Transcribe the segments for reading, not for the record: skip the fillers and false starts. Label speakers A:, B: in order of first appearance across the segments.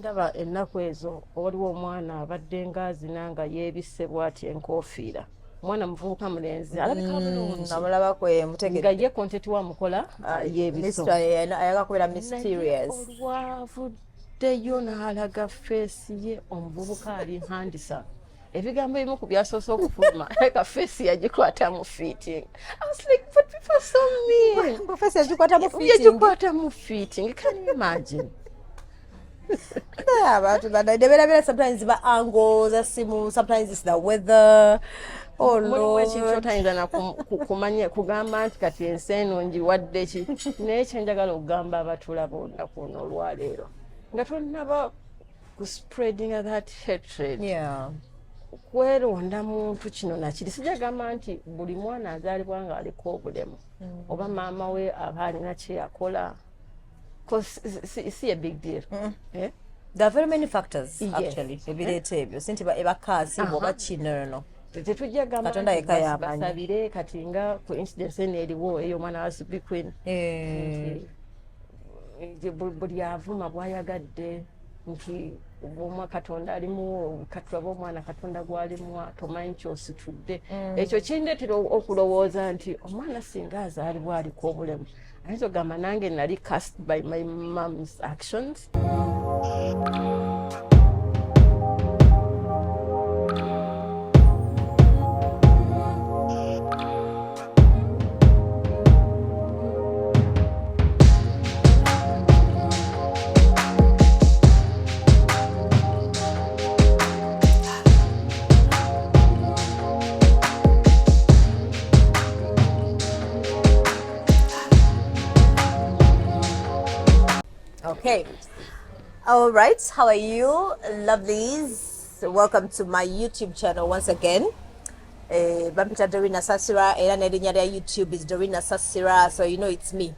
A: ndaba ennaku ezo waliwo omwana abadde ng'azina nga yeebisse bw'ati enkoofiira. Omwana muvubuka mulenzi alabika bulungi.
B: Namulaba kwe mutegedde.
A: Nga ye kontenti wa mukola yeebiso.
B: Ayaga kubeera mysterious.
A: Olwavuddeyo n'alaga feesi ye omuvubuka ali handisa. Ebigambo ebimu ku byasoose okufuluma like feesi yagikwata mu fitting. I was like, but people are so mean.
B: Feesi yagikwata mu fitting.
A: Yagikwata mu fitting. Can you imagine?
B: Sometimes the angles, sometimes it's the weather. Oh Lord.
A: Kugamba nti kati ensi eno ngiwadde ki naye kyenjagala okugamba abatulaba olunaku luno olwaleero nga tonnaba kuspreading that hatred.
B: Yeah.
A: Kweronda muntu kino nakiri sijagamba nti buli mwana azaalibwa nga aliko obulemu oba maama we aba alina kye yakola. Because it's a big deal.
B: Yeah? There are very many factors actually. Ebireeta ebyo sinti ebakaasi oba kino.
A: Tetujja gamba basabire kati nga coincidence eriwo eyo omwana wa Zubi Queen. Buli avuma bw'ayagadde nti omwa Katonda alimu katulaba omwana Katonda gwalimu tomanyi kyositudde. Ekyo kindeetera okulowooza nti omwana singa azaalibwa aliko obulemu ayinza ogamba nange nali cast by my mom's actions.
B: Okay. All right. How are you, lovelies? Welcome to my YouTube channel once again. Bampita Dorina Sasira. Erinnya lya YouTube is Dorina Sasira, so you know it's me.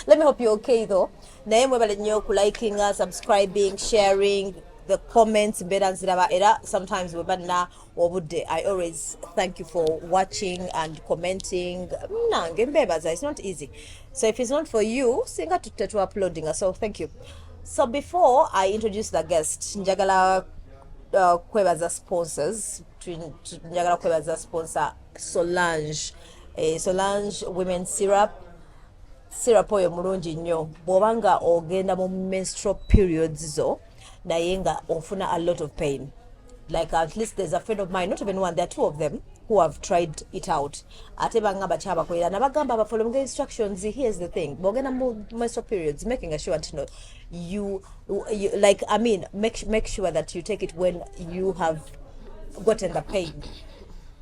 B: Let me hope you're okay though. Naye mwebale nnyo ku liking, subscribing, sharing, the comments era sometimes webanna obudde. I always thank you for watching and commenting. Nange mbebaza, it's not easy. So if it's not for you, singa to uploading. So thank you. So before I introduce the guest, njagala kwebaza sponsors. Njagala kwebaza sponsor Solange. Solange women syrup oyo mulungi nnyo bw'obanga ogenda mu menstrual periods zo naye nga ofuna a lot of pain. Like at least there's a friend of mine, not even one, there are two of them who have tried it out. Ate bangamba kyabakolera nabagamba following the instructions. Here's the thing, bw'ogenda mu menstrual periods, making sure that you like, I mean, make sure that you take it when you have gotten the pain.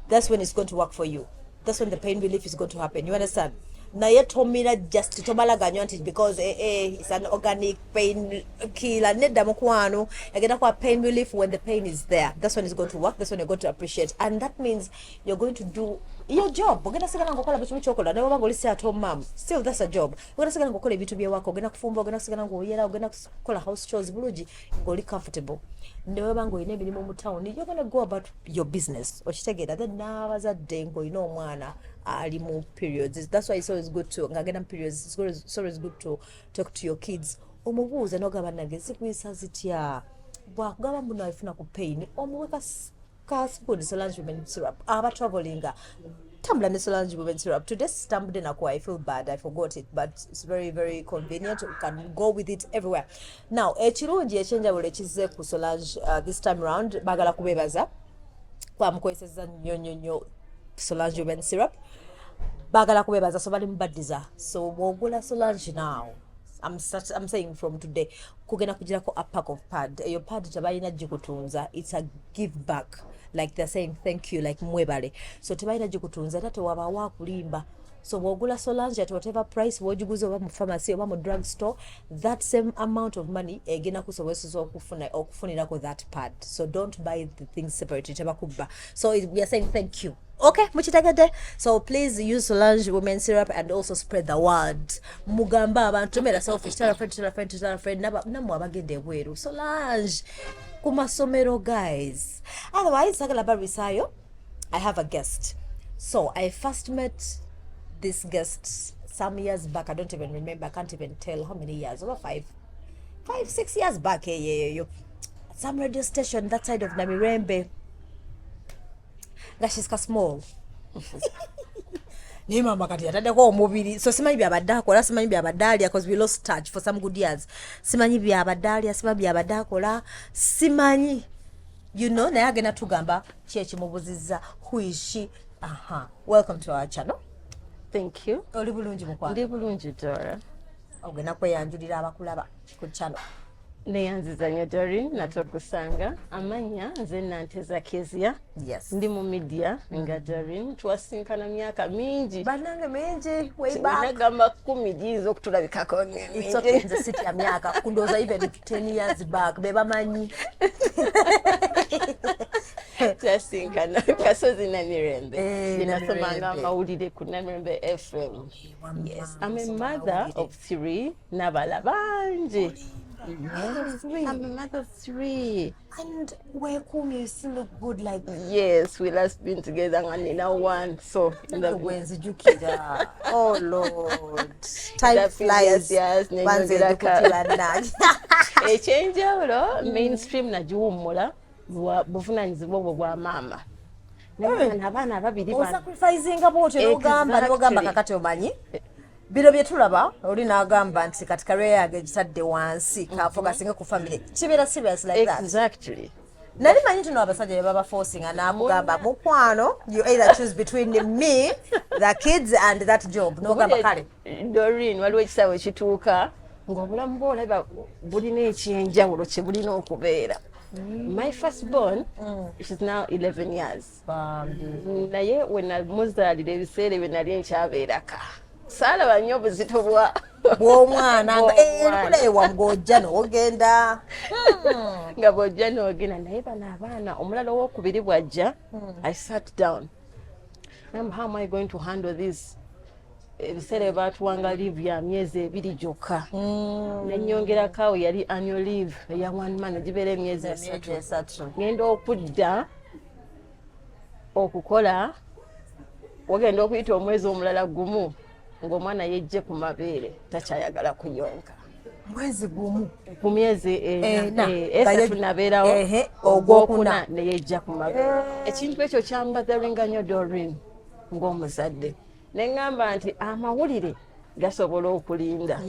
B: That's when it's going to work for you. That's when the pain relief is going to happen. You understand? Naye tomira just tomalaganya nti because it's an organic pain killer. Nedda mukwano agenda kwa pain relief when the pain is there. That's when it's going to work. That's when you're going to appreciate, and that means you're going to do your job. Ogenda sigala ngokola bitu chokola nawe bango lisi at home mom. Still that's a job. Ogenda sigala ngokola bitu bye wako. Ogenda kufumba, ogenda sigala ngoyera, ogenda kukola house chores bulungi ngoli comfortable. Nawe bango ine emirimu mu town. You're going to go about your business. Okitegeera then nabazadde ngo ino omwana ali mu periods. That's why it's always good to ngagenda periods. It's always good to talk to your kids. Omubuuza nogaba nange zikuyisa zitya bwakugaba muno alifuna ku pain omuweka spoon Solange women syrup aba traveling tambula ne Solange women syrup. Today stumbled in I feel bad, I forgot it, but it's very very convenient. You can go with it everywhere. Now ekirungi ekyenjawulo ekize ku Solange this time around bagala kubebaza kwa mukozesa nnyo Solange women syrup bagala kubebaza so bali mbaddiza. So bwogula Solange now, I'm saying from today kugenda kugirako a pack of pad. Your pad tabayina jikutunza, it's a give back, like they're saying thank you, like mwebale. So tabayina jikutunza tate waba wakulimba. So wogula Solange at whatever price wojiguza oba mu pharmacy oba mu drug store, that same amount of money egena kusobozesa okufunirako that pad. So don't buy the things separately tabakuba. So we are saying thank you. Okay, muchitegede. So please use Solange women syrup and also spread the word. Mugamba abantu mera selfish, tell a friend namu abagende bweru. Solange kumasomero guys. Otherwise, sagala barisayo, I have a guest. So I first met this guest some years back. I don't even remember. I can't even tell how many years. Over 5 5-6 years back some radio station that side of Namirembe nga she's small naye mama kati yataddeko omubiri so simanyi byabadde akola simanyi byabadde alya because we lost touch for some good years simanyi byabadde alya simanyi byabadde akola simanyi naye agenda tugamba ki ekimubuzizza who is she. Welcome to our channel.
A: Thank you.
B: Oli bulungi mukwano?
A: Ndi bulungi Dora.
B: Ogenda kweyanjulira abakulaba ku channel.
A: Neyanziza nnyo Doreen natokusanga amanya nze nanteza KEZIA.
B: Yes.
A: Ndi mu media nga Doreen twasinkana myaka mingi.
B: Banange mingi way back.
A: Nagamba 10 gizo okutulabikako mingi.
B: It's okay nze siti ya myaka kundoza even 10 years back beba manyi.
A: Twasinkana Kasozi Namirembe. Ninasomanga amawulire ku Namirembe FM. Yes. I'm a mother of 3 n'abala bangi. Yes, I'm a mother of 3.
B: And where come you still look good like
A: yes, we last been together and now one. So
B: the when's Jukida. Oh Lord. Time flies.
A: Yes,
B: Once a
A: change mainstream na juwumula buvunanyizibwa bwa mama. N'abaana babiri bana.
B: Sacrificing about ogamba kakati omanyi. Biro byetulaba oli n'agamba nti kati career yage gitadde wansi ka focusinga ku family kibera serious like that.
A: Exactly.
B: Nali manyi tuno abasajja baba forcing anamugamba mukwano you either choose between me the kids and that job n'ogamba kale
A: Doreen waliwo ekisawe kituuka ng'obulamu bw'olaba bulina ekyenjawulo kye bulina okubeera. My firstborn, she's now 11 years. Naye we namuzaalira ebiseera bye nali nkyabeeraka. Salaba nnyo obuzito
B: bw'omwana nga ng'ojja n'ogenda
A: nga bw'ojja n'ogenda naye bano abaana omulala owokubiri bw'ajja I sat down. How am I going to handle this? Ebiseera baatuwanga leave ya myezi 2 gyokka. Nennyongerako awo yali annual leave eya 1 month egibeera emyezi 3. Ngenda okudda okukola wagenda okuyita omwezi omulala gumu ng'omwana yejje ku mabeere takyayagala kuyonka.
B: Mwezi gumu
A: ku myezi 3 nabeerawo ogwokuna ne yejja ku mabeere. Ekintu ekyo kyambazalinga nnyo Doreen ng'omuzadde. Neŋŋamba nti amawulire gasobola okulinda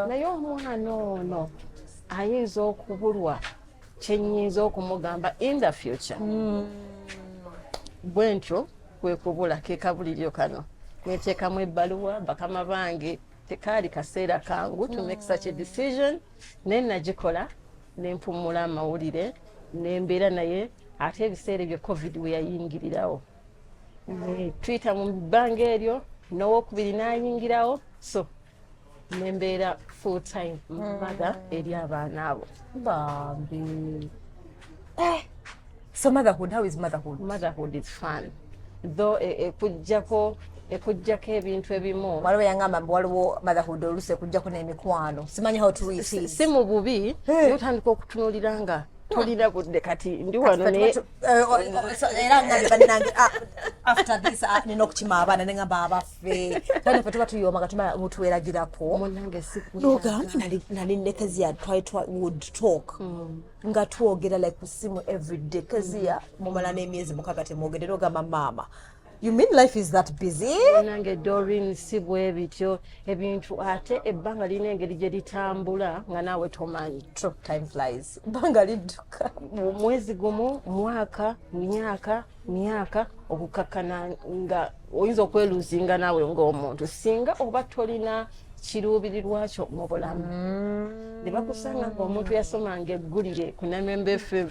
A: naye omwana ono ayinza okubulwa kyennyinza okumugamba in the future. Bwe ntyo kwe kubula ke kabuliryo kano neteekamu ebbaluwa bakama bange tekaali kaseera kangu to make such a decision naye nagikola nempumula amawulire nembeera naye ate ebiseera ebyo covid we yayingirirawo twita mu bbanga eryo n'owokubiri n'ayingirawo so nembeera full time mother eri abaana abo
B: bambi. So motherhood, how is motherhood?
A: Motherhood is fun though ekujjako ebintu ebimu
B: waliwo yangamba mbu waliwo motherhood oluse kujjako n'emikwano simanyi how to receive
A: si mu bubi otandika okutunuulira nga tolina budde kati ndi wano
B: era ngambe bannange after this nina okukima abaana nengamba abaffe kandi fe tuba tuyoma katuma mutuweragirako
A: munange
B: nogamba nali ne KEZIA would talk nga twogera like kusimu everyday KEZIA mumala n'emyezi 6 temwogere nogamba mama you mean life is that busy?
A: Nange Doreen si bwe bityo ebintu ate ebbanga lina engeri gye litambula nga naawe tomanyi.
B: True, time flies. Ebbanga lidduka.
A: Mwezi gumu, mwaka, myaka okukakkana nga oyinza okweluzinga naawe ng'omuntu singa oba tolina kiruubirirwa kyo mu bulamu. Ne bakusanga ng'omuntu yasomanga eggulire ku Namirembe FM.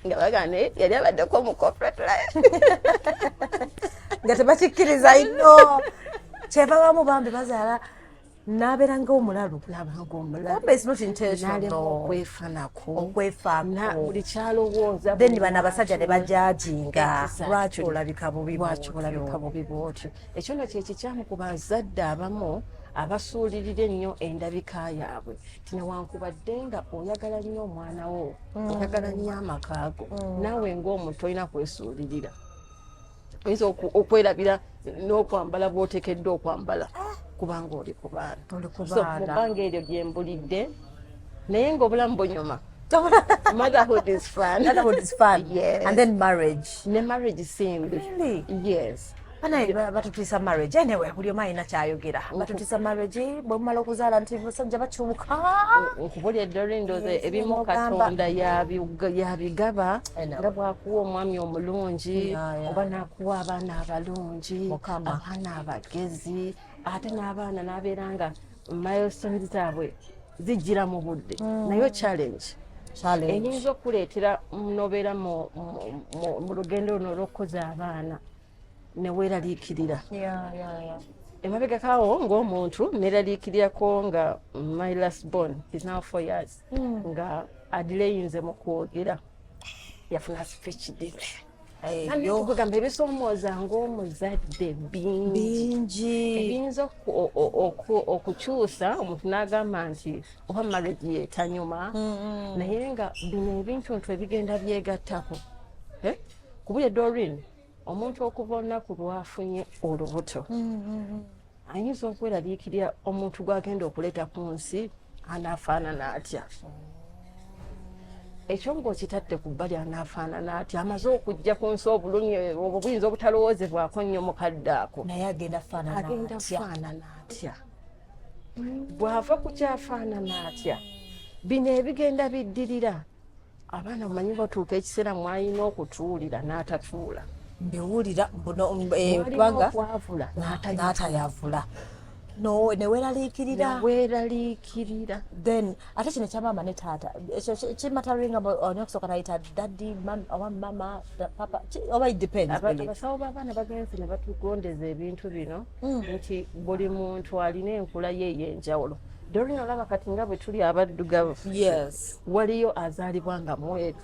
A: Nga bagane yali abaddeko mu corporate life
B: nga tebakikkiriza ino kyebabamu bambi bazaala n'abeera ng'omulalu kumbe it's not intentional
A: okwefaako buli kyalowooza
B: then bano abasajja ne bajajinga lwaki olabika bubi
A: bwotyo ekyo no kyekikyamu ku bazadde abamu abasuulirira ennyo endabika yaabwe tinewankubadde nga oyagala nnyo omwana wo oyagala nnyo amakaago naawe ng'omuntu olina kwesuulirira oyinza okwerabira n'okwambala bw'oteekeddwa okwambala kubanga oli ku baana so mu bbanga eryo gye mbulidde naye ng'obulamu bunyuma. Motherhood is fun.
B: Yes. And then marriage.
A: Ne marriage seemed.
B: Really?
A: Yes.
B: Bana batutisa marriage. Anyway, buli omu alina kyayogera. Batutisa marriage, bwe mumala okuzaala nti basajja bakyuka.
A: Nkubulya Doreen ndoze ebimu Katonda yabigaba nga bw'akuwa omwami omulungi oba n'akuwa abaana abalungi, abaana abagezi, ate n'abaana n'abeera nga milestone zaabwe zijjira mu budde. Nayo challenge. Eyinza okuleetera n'obeera mu lugendo luno olw'okukoza abaana ne weeraliikirira. Emabegakaawo ng'omuntu neeraliikirirako nga my last born is now 4 years nga adileyinze mu kwogera yafuna speech delay. Kugamba ebisoomooza ng'omuzadde bingi ebiyinza okukyusa omuntu n'agamba nti oba marriage yeetanyuma naye nga bino ebintu ebigenda byegattako. Kubulya Doreen omuntu okuva olunaku lwafunye olubuto ayinza okweraliikirira omuntu gw'agenda okuleeta ku nsi anaafaanana atya. Ekyo ng'okitadde ku bbali anaafaanana atya amaze okujja ku nsi obulumi obwo buyinza obutalowoozebwako nnyo mukadde ako
B: naye agenda
A: faanana atya. Bw'ava ku kyafaanana atya bino ebigenda biddirira abaana mumanyi batuuka ekiseera mwalina okutuulira n'atatuula.
B: Mbiwulira kubanga
A: kwavula
B: n'atayavula neweeraliikirira then ate kino kya maama ne taata kimatalinga olina okusooka nayita daddy oba mama papa oba it depends.
A: Abasawo b'abaana bagenzi ne batugondeza ebintu bino nti buli muntu alina enkula ye ey'enjawulo. Doreen olaba kati nga bwe tuli abaddugavu waliyo azaalibwa nga mweru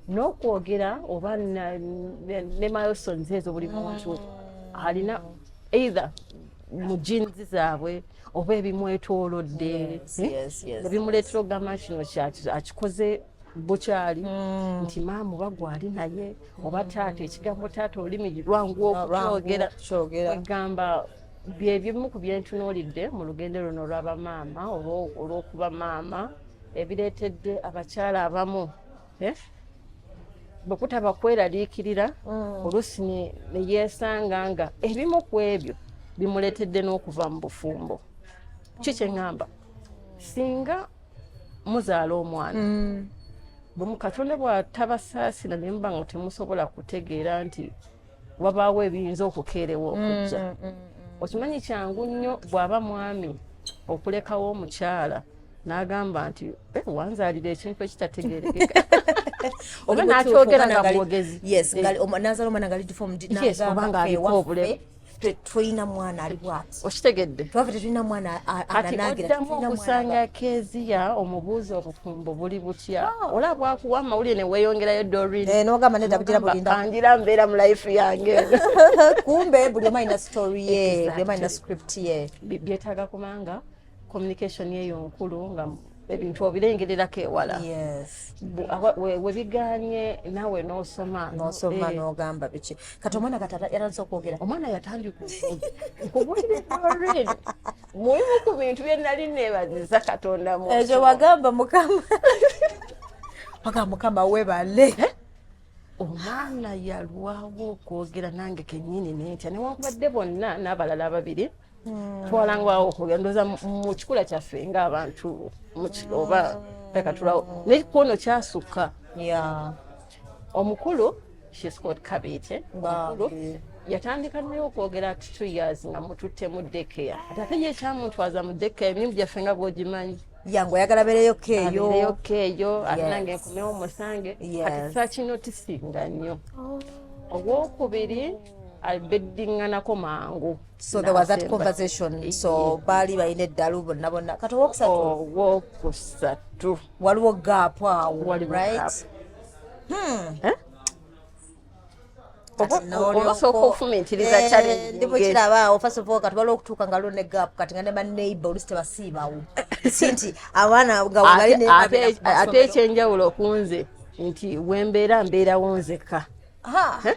A: n'okwogera oba ne milestones ezo buli muntu alina either mu jinzi zaabwe oba ebimwetoolodde ebimuleetera okugamba kino akikoze bukyali nti maama oba gwali naye oba taata ekigambo taata olulimi lwangu okukyogera egamba byebimu ku byentunuulidde mu lugendo luno olw'abamaama olw'okuba maama ebireetedde abakyala abamu bwe kutaba kweraliikirira oluusi ne yeesanga nga ebimu ku ebyo bimuleetedde n'okuva mu bufumbo. Ki kye ŋŋamba singa muzaala omwana bwe Katonda bw'atabasaasira ne muba nga temusobola kutegeera nti wabaawo ebiyinza okukeerewa okujja. Okimanyi kyangu nnyo bw'aba mwami okulekawo omukyala n'agamba nti wanzaalira ekintu ekitategeerekeka oba n'akyogera nga mwogezi
B: nazaala omwana nga
A: obanga aliko obulemu
B: tulina mwana ali bwati
A: okitegedde
B: twava tetulina mwana
A: ananagira tuddamu okusanga KEZIA omubuuzi obufumbo buli butya olaba bwakuwa amawulire ne weeyongerayo Doreen
B: n'ogamba nedda butira bulinda
A: angira mbeera mu life yange
B: kumbe buli omu alina story ye buli omu alina script ye
A: byetaaga kumanga communication yeyo nkulu nga ebintu obirengererako ewala we biganye nawe n'osoma
B: n'ogamba biki kati omwana katata yatandise okwogera
A: omwana yatandika nkubulire Doreen mulimu ku bintu bye nali neebaziza Katonda mu
B: ekyo wagamba mukama mukama webale
A: omwana yalwawo okwogera nange kennyini nentya newankubadde bonna n'abalala ababiri twalangwawo okwogera ndooza mu kikula kyaffe ng'abantu oba pekatulawo nekikono kyasukka omukulu Scott Kabete omukulu yatandika naye okwogera at 2 years nga mututte mu Daycare ate ye kyamutwaza mu Daycare emirimu gyaffe nga bw'ogimanyi
B: yangu oyagala beereyo
A: keeyo ate nange nkomewo omusange kati sakinootisinga nnyo ogwokubiri albedinganako mangu.
B: So there was that conversation. So bali balina eddalu bonna bonna kati
A: owokusatu
B: waliwo gap awo right
A: obasobola okufumitiriza challenge
B: ndipo kiraba first of all kati waliwo okutuuka nga lwo ne gap kati nga ne banneighbor oluusi tebasiibawo sinti abaana nga
A: ate ekyenjawulo kunze nti wembeera mbeerawo nzekka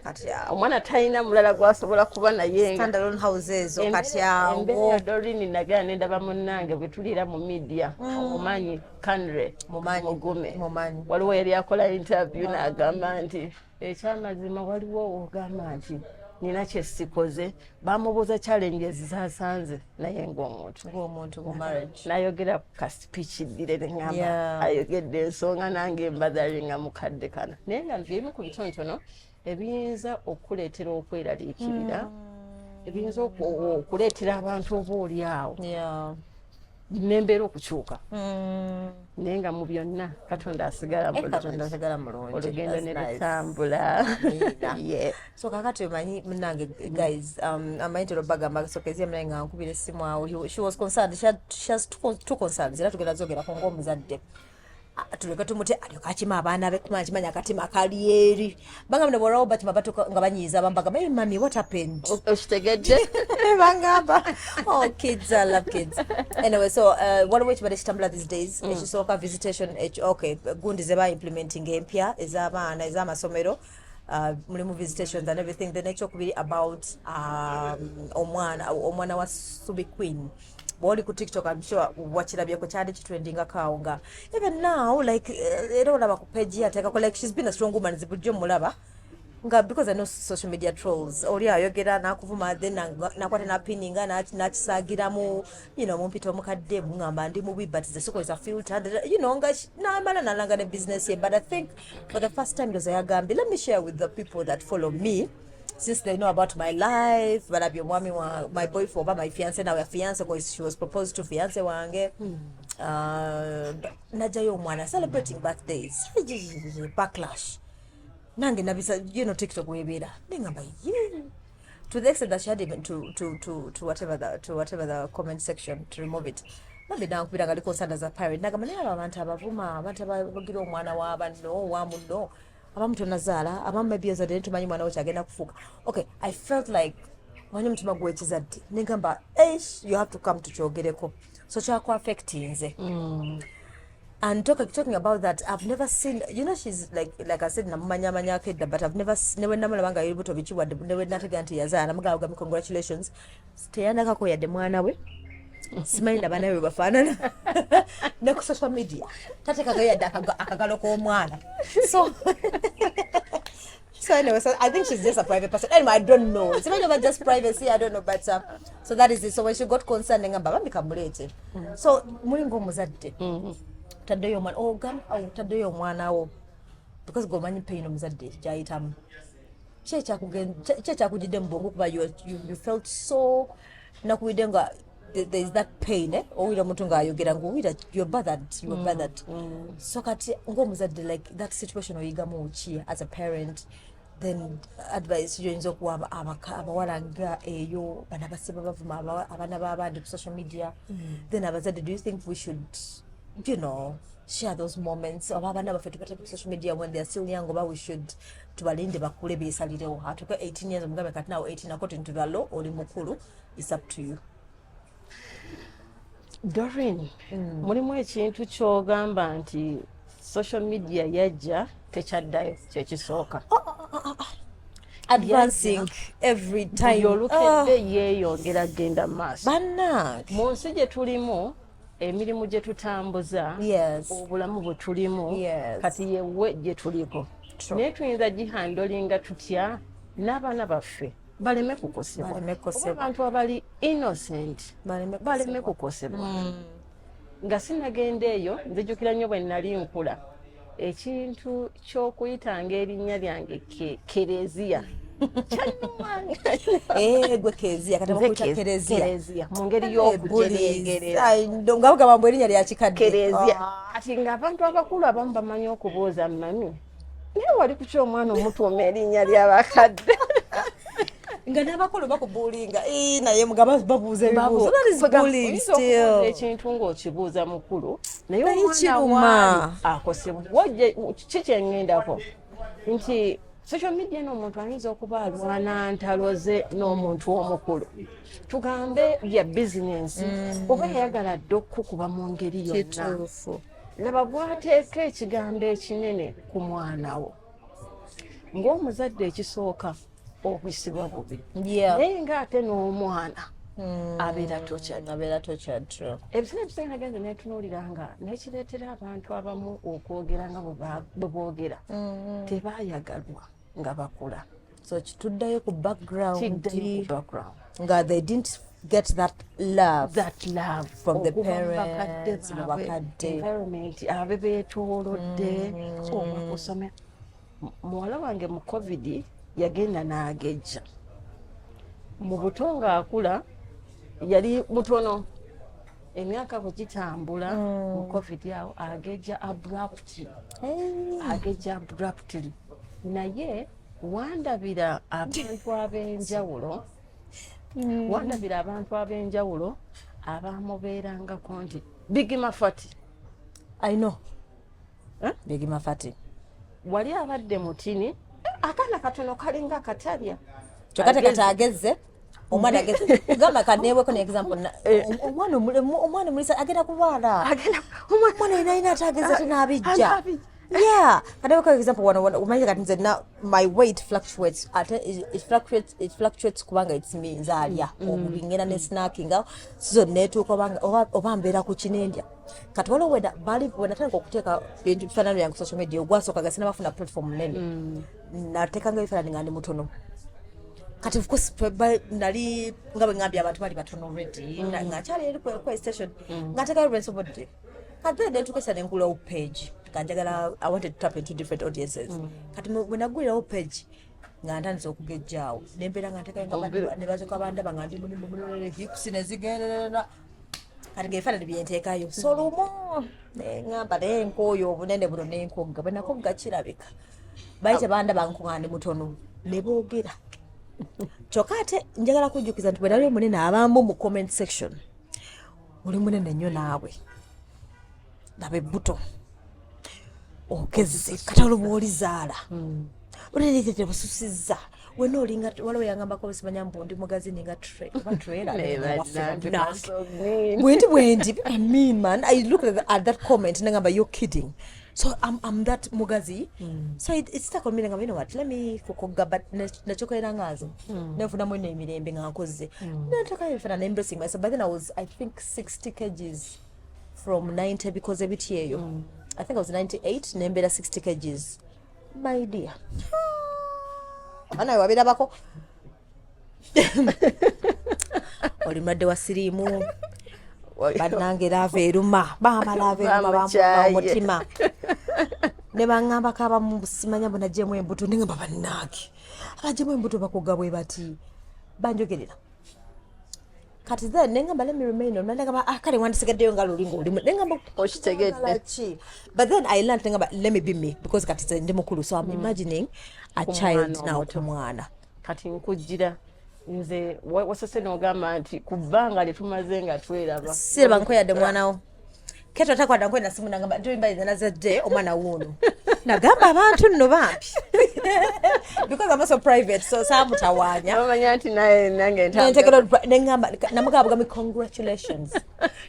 B: kati awo
A: omwana talina mulala gwasobola kuba naye
B: standalone houses kati
A: embeera
B: awo
A: Dorini nagala nendaba munnange bwe tulira mu media omumanyi Kanre Mugume waliwo yali akola interview n'agamba nti ekyamazima waliwo ogamba nti nina kyesikoze bamubuuza challenges zasanze naye ng'omuntu
B: mu marriage
A: n'ayogera ku ka speech ddire neŋŋamba ayogedde ensonga nange mbadalinga mukadde kana naye nga ebimu ku bitonotono ebiyinza okuleetera okweraliikirira ebiyinza okuleetera abantu oba oli awo nembeera okukyuka naye nga mu byonna Katonda asigala
B: mulungi
A: olugendo ne lutambula
B: so kakati omanyi munnange guys amanyi tero bagamba so KEZIA munaye nga nkubira essimu awo she was concerned she has two concerns era tugenda zogerako ng'omuzadde tuleka tumute alyoka akima abaana be kumanya kimanya akatima kali eri banga mne bora obati mabato nga banyiza bambaga mami what happened
A: oshitegedde
B: bangamba kids I love kids anyway so what which but stambula these days ekisoka visitation okay gundi zeba implementing empya ez'abaana ez'amasomero mulimu visitations and everything the nature kubiri about omwana wa Subi Queen Boli ku TikTok, I'm sure wachirabyeko kyali kitrendinga kaunga. Even now, like, era olaba ku page yateka like she's been a strong woman zibujjo mulaba. Nga because I know social media trolls. Oli ayogera nakuvuma then nakwate na pinninga nakisagira mu mu mpito mukadde ngamba ndi mubi but the soko is a filter nga namala nalanga ne business here but I think for the first time does ayagambi let me share with the people that follow me. Since they know about my life, but I've been warming my boyfriend, my fiance, now a fiance because she was proposed to fiance wange. Najayo Omwana celebrating birthdays. Backlash. Nange nabisa, TikTok webera. Ningamba to the extent that she had even to whatever the comment section to remove it. Nabi na kubira ngali concerned as a parent. Nagamba naye abantu abavuma, abantu abagira omwana w'abanno, wamuno. Abamuto nazala abamma byozadde tumanyi mwana wacha agenda kufuka okay I felt like wanye mtima gwekizadde ningamba you have to come to chogereko so chako affecting nze and talking about that I've never seen she's like I said namanya kedda but I've never namulabanga yibuto bichiwadde newe natega nti yazala mugaga congratulations teyandaka ko yadde mwana we simanyi nabana we bafanana ne ku social media tatekaga yadde akagalo ko omwana so anyway so I think she's just a private person anyway I don't know it's not just privacy I don't know but so that is it so when she got concerned ngamba bambikamulete so mulingo omuzadde taddeyo omwana taddeyo omwana wo because gomanyi pain omuzadde jayitamu kyekakugidde mu bwongo kuba you felt so nakuwidde nga there is that pain owira omuntu ng'ayogera ng'owira you're bothered so kati ng'omuzadde like that situation oyigamu ki as a parent then advice yoyinza okuwa abawala nga eyo bana basiba bavuma abaana b'abandi ku social media then abazadde do you think we should share those moments oba abaana baffe tubate ku social media when they are still young oba we should tubalinde bakule beesalirewo atuke 18 years omugabe kati nawo 18 according to the law oli mukulu it's up to you
A: Doreen, mulimu ekintu ky'ogamba nti social media yajja tekyaddayo kyekisooka.
B: Advancing every time.
A: Yolukedde yeeyongera genda maaso.
B: Bannange.
A: Mu nsi gye tulimu, emirimu gye tutambuza, obulamu bwe tulimu, kati yewe gye tuliko. Naye tuyinza gihandolinga tutya n'abaana baffe. Baleme kukosebwa. Abantu abali innocent baleme kukosebwa. Nga sinagenda eyo nzijukira nnyo bwe nali nkula ekintu ky'okuyitanga erinnya lyange KEZIA
B: gwe KEZIA kati bakuyita KEZIA
A: mu ngeri y'okujereegerera
B: nga bagamba mbu erinnya lya kikadde
A: KEZIA ati ng'abantu abakulu abamu bamanyi okubuuza mami naye wali ku ky'omwana omutuuma erinnya ly'abakadde
B: nga n'abakulu bakubuulinga naye mugamba babuuza ebibuuzo that is bullying still
A: ekintu ng'okibuuza mukulu naye omwana waali akosebwa kiki eng'endako nti social media n'omuntu ayinza okuba alwana ntalo ze n'omuntu omukulu tugambe bya bizinensi oba yayagala dde okukuba mu ngeri yonna laba bw'ateeka ekigambo ekinene ku mwana wo ng'omuzadde ekisooka okwisibwa bubi naye ng'ate n'omwana abeera tortured. Ebiseera ebisinga nagenze neetunuulira nga nekireetera abantu abamu okwogera nga bwe boogera tebaayagalwa nga bakula.
B: So kituddayo ku background nga they didn't get that love from the parents,
A: environment abe beetoolodde. Okusomera muwala wange mu covid yagenda n'agejja mu buto ng'akula yali mutono emyaka bwe gitambula mu covid awo agejja abruptly naye wandabira abantu ab'enjawulo abamubeerangako nti Big Mafati.
B: I know Big Mafati
A: wali abadde mutini akaana katono kalinga katalya
B: kyokate katageze omwana ageze kugamba kaneebweko ne example omwana mulisa agenda kubaala omwana ina atageze tinabijja kaneebweko example umanye kati nze my weight fluctuates it fluctuates kubanga it means alya obingena ne snacking so netuuka oba mbeera ku kinendya kati waliwo wenatandika okuteeka ebifaananyi byange ku social media ogwasooka gasina bafuna platform nene nateekanga ebifaananyi nga ndi mutono kati of course nali nga bwe ngambye abantu bali batono already ng'akyali eri ku station ng'ateekayo responsibility kati then netuuka nenkulawo page kanjagala I wanted to tap into different audiences kati bwe nagulirawo page nga ntandise okugejjaawo nembeera nga nteekayo ne bazoka bandaba nga ndi mulole hips ne zigerera kati ng'ebifaananyi byenteekayo so lumu neŋŋamba nenkooyo obunene buno nenkogga bwe nakogga kirabika bali tebandaba nga ndi mutono ne boogera kyokka ate njagala kujjukiza nti bwe nali omunene abamu mu comment section oli munene nnyo naawe laba ebbuto okeze kati olwo bw'olizaala olirete bususizza wena olinga waliwo yangambako osimanya mbu ndi mugazini nga bwendi I mean man I look at that comment nangamba you're kidding. So I'm that mugazi. So it stuck on me ngamba you know what let me kukoga but nachokaira ngazo nefuna mwene emirembe nga nkoze nataka yefana na embracing myself but then I was I think 60 kgs from 90 because ebitiyeyo I think I was 98 nembera 60 kgs my dear ana wabira bako oli mwadde wa sirimu banange lave eruma bama lave eruma bamutima ne bangamba kaba mu busimanya bona jemu embuto ningamba banaki abajemu embuto bakoga bwe bati banjogerera kati then nengamba let me remain on nengamba akale wandisigaddeyo nga lulingo olimu nengamba okitegedde but then I learned nengamba let me be me because kati ndi mukulu so I'm imagining a child now kumwana
A: kati nkujira nze wasase n'ogamba nti ku bbanga lyetumaze nga tweraba
B: siraba nkoyadde mwanawo keto atakwada nkwenda simu nagamba ntoyimbayiza nazadde omwana wuuno nagamba abantu nno bampi because I'm also private so saamutawaanya
A: bamanya nti naye nange
B: nengamba namugamba congratulations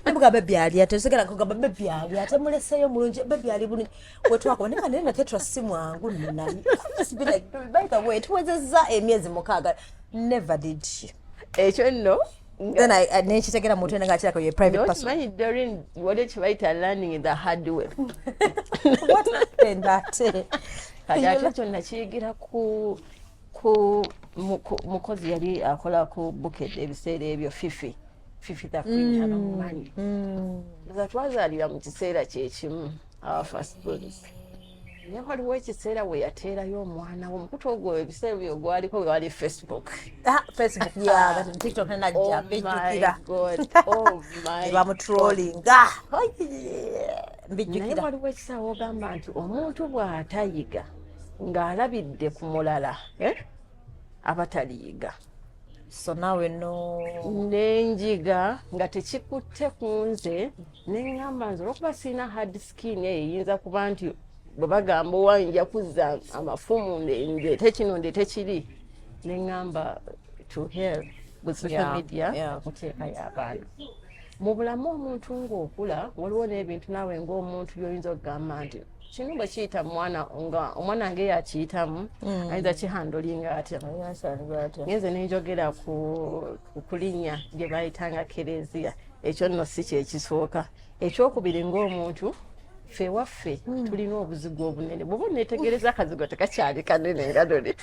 B: namugamba bebyali ate segera nkugamba bebyali ate muleseyo mulungi bebyali bulungi wetwakuba nenga nena keto simu wangu nnayi by the way tuwezezza emyezi mukaaga never did she
A: ekyo nno
B: then I nechitegera mutu nga achira ko private person
A: manyi during what did you learning in the hard way
B: what happened that
A: kati kyo nakiyigira ku mukozi yali akola ku bucket ebiseera ebyo fifi takwinja n'omumanyi nga twazaalira mu kiseera kyekimu our first born naye waliwo ekiseera we yateerayo omwana wo omukutu ogwo ebiseera byo gwaliko wali Facebook
B: TikTok najja bijjukira
A: bamutrollinga naye waliwo ekiseera wogamba nti omuntu bw'atayiga ng'alabidde ku mulala abataliyiga
B: so nawe no
A: nenjiga nga tekikutte ku nze neŋŋamba nze olwokuba sirina hard skin eyinza kuba nti bwe bagamba owanja kuzza amafumu ndeete kino ndeete kiri neŋŋamba to hell with social media muteekayo abaana mu bulamu omuntu ng'okula waliwo n'ebintu naawe ng'omuntu by'oyinza okugamba nti kino bwe kiyita mwana nga omwana nge yakiyitamu ayinza kihandolinga atya ngenze nenjogera ku linnya gye bayitanga KEZIA. Ekyo nno si kyekisooka. Ekyokubiri ng'omuntu ffe waffe tulina obuzigu obunene. Bw'oba oneetegereza akazigo tekakyali kanene nga doli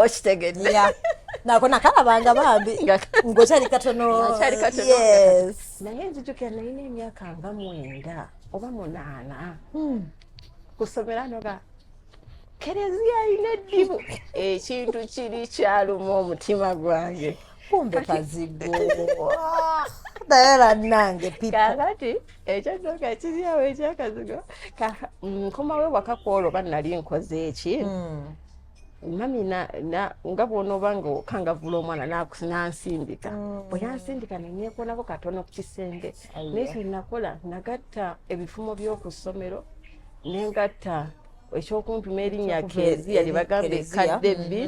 A: okitegedde
B: nako nakalabanga bambi ng'okyali katono.
A: Naye nzijukira nalina emyaka nga 9 oba 8 kusomera noga KEZIA ayina eddibu. Ekintu kiri kyaluma omutima gwange.
B: Kumbe kazigo naye bannange
A: kakati ekyotoka kiri awo ekyakazigo nkomawo ewaka kwolwoba nali nkoze eki mami nga bw'onooba ng'okangavula omwana nansindika bwe yansindika nenyeekonako katono ku kisenge naye kyenakola nagatta ebifumo by'oku ssomero nengatta ekyokumpima erinnya KEZIA lye bagamba ekadde bbi